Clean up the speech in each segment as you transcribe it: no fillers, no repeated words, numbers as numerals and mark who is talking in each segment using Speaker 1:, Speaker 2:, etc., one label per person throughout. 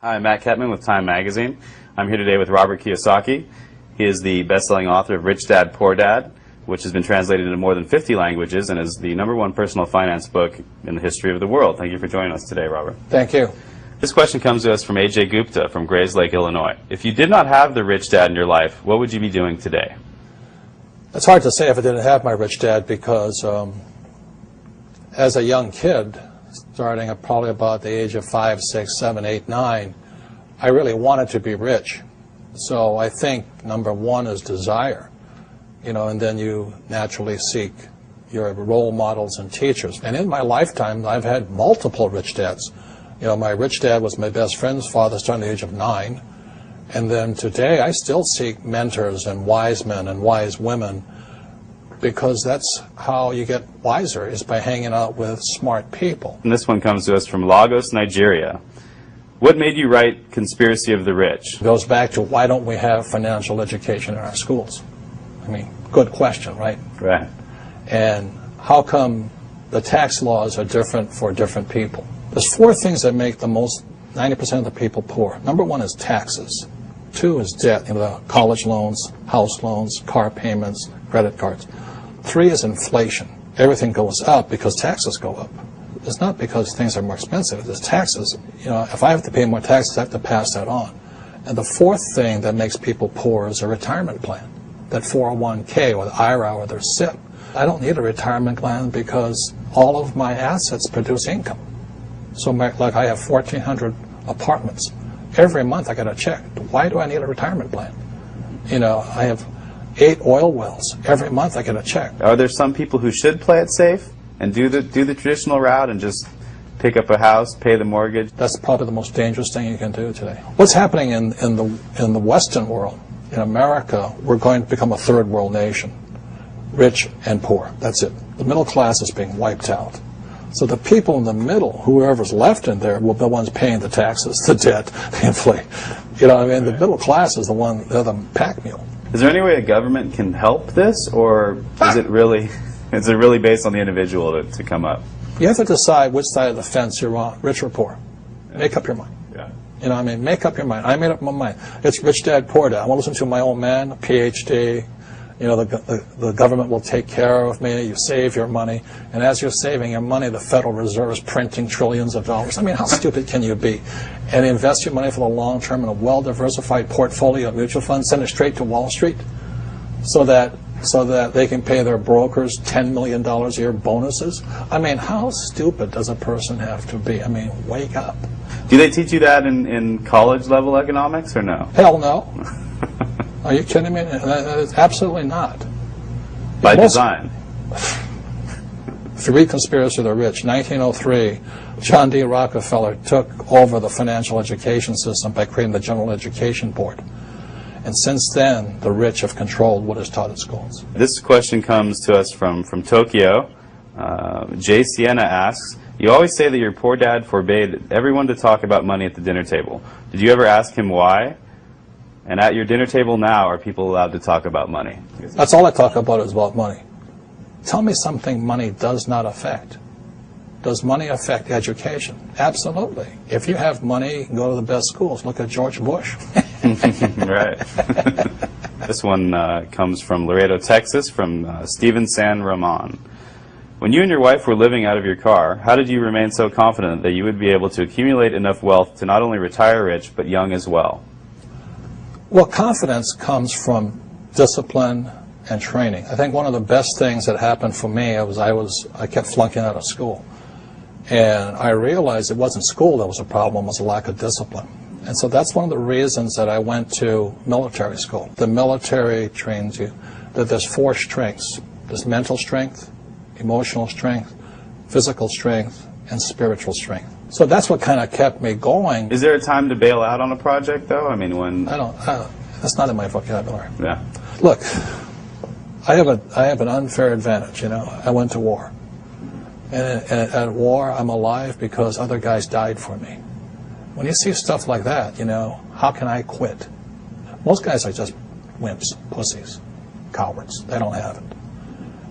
Speaker 1: Hi, I'm Matt Ketman with Time Magazine. I'm here today with Robert Kiyosaki. He is the best-selling author of Rich Dad, Poor Dad, which has been translated into more than 50 languages and is the #1 personal finance book in the history of the world. Thank you for joining us today, Robert.
Speaker 2: Thank you.
Speaker 1: This question comes to us from A.J. Gupta from Grays Lake, Illinois. If you did not have the Rich Dad in your life, what would you be doing today?
Speaker 2: It's hard to say if I didn't have my rich dad because as a young kid, starting at probably about the age of 5, 6, 7, 8, 9, I really wanted to be rich. So I think number one is desire, and then you naturally seek your role models and teachers. And in my lifetime, I've had multiple rich dads. My rich dad was my best friend's father starting at the age of 9. And then today, I still seek mentors and wise men and wise women because that's how you get wiser, is by hanging out with smart people.
Speaker 1: And this one comes to us from Lagos, Nigeria. What made you write Conspiracy of the Rich?
Speaker 2: It goes back to why don't we have financial education in our schools? I mean, good question, right?
Speaker 1: Right.
Speaker 2: And how come the tax laws are different for different people? There's 4 things that make the most 90% of the people poor. Number 1 is taxes. 2 is debt, the college loans, house loans, car payments, credit cards. 3 is inflation. Everything goes up because taxes go up. It's not because things are more expensive. It's taxes. If I have to pay more taxes, I have to pass that on. And the 4th thing that makes people poor is a retirement plan, that 401k or the IRA or their SIP. I don't need a retirement plan because all of my assets produce income. So like I have 1,400 apartments. Every month I get a check. Why do I need a retirement plan? I have 8 oil wells. Every month I get a check.
Speaker 1: Are there some people who should play it safe and do the traditional route and just pick up a house, pay the mortgage?
Speaker 2: That's probably the most dangerous thing you can do today. What's happening in the Western world, in America, we're going to become a third world nation. Rich and poor. That's it. The middle class is being wiped out. So the people in the middle, whoever's left in there, will be the ones paying the taxes, the debt, the inflation. The middle class is they're the pack mule.
Speaker 1: Is there any way a government can help this, or is it really based on the individual to come up?
Speaker 2: You have to decide which side of the fence you're on, rich or poor. Make up your mind.
Speaker 1: Yeah.
Speaker 2: Make up your mind. I made up my mind. It's rich dad, poor dad. I want to listen to my old man, a PhD. The government will take care of me. You save your money. And as you're saving your money, the Federal Reserve is printing trillions of dollars. How stupid can you be? And invest your money for the long term in a well-diversified portfolio of mutual funds, send it straight to Wall Street so that they can pay their brokers $10 million a year bonuses. How stupid does a person have to be? Wake up.
Speaker 1: Do they teach you that in college-level economics, or no?
Speaker 2: Hell no. Are you kidding me? Absolutely not.
Speaker 1: By design.
Speaker 2: If you read Conspiracy of the Rich, 1903, John D. Rockefeller took over the financial education system by creating the General Education Board. And since then, the rich have controlled what is taught at schools.
Speaker 1: This question comes to us from Tokyo. Jay Sienna asks, you always say that your poor dad forbade everyone to talk about money at the dinner table. Did you ever ask him why? And at your dinner table now, are people allowed to talk about money?
Speaker 2: That's all I talk about is about money. Tell me something money does not affect. Does money affect education? Absolutely. If you have money, you can go to the best schools. Look at George Bush.
Speaker 1: Right. This one comes from Laredo, Texas, from Steven San Ramon. When you and your wife were living out of your car, how did you remain so confident that you would be able to accumulate enough wealth to not only retire rich, but young as well?
Speaker 2: Well, confidence comes from discipline and training. I think one of the best things that happened for me was I kept flunking out of school. And I realized it wasn't school that was a problem, it was a lack of discipline. And so that's one of the reasons that I went to military school. The military trains you that there's 4 strengths. There's mental strength, emotional strength, physical strength, and spiritual strength. So that's what kind of kept me going.
Speaker 1: Is there a time to bail out on a project, though? When...
Speaker 2: That's not in my vocabulary.
Speaker 1: Yeah.
Speaker 2: Look, I have an unfair advantage, I went to war. And at war, I'm alive because other guys died for me. When you see stuff like that, how can I quit? Most guys are just wimps, pussies, cowards. They don't have it.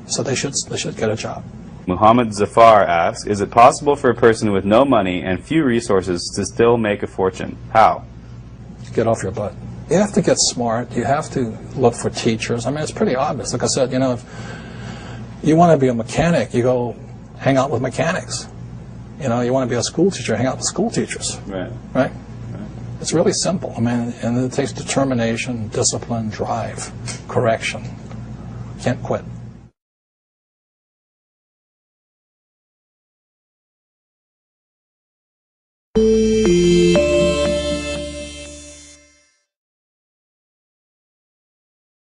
Speaker 2: So they should get a job.
Speaker 1: Muhammad Zafar asks, is it possible for a person with no money and few resources to still make a fortune? How?
Speaker 2: Get off your butt. You have to get smart. You have to look for teachers. I mean, it's pretty obvious. Like I said, you know, if you want to be a mechanic, you go hang out with mechanics. You know, you want to be a school teacher, hang out with school teachers.
Speaker 1: Right.
Speaker 2: Right? It's really simple. I mean, and it takes determination, discipline, drive, correction. Can't quit.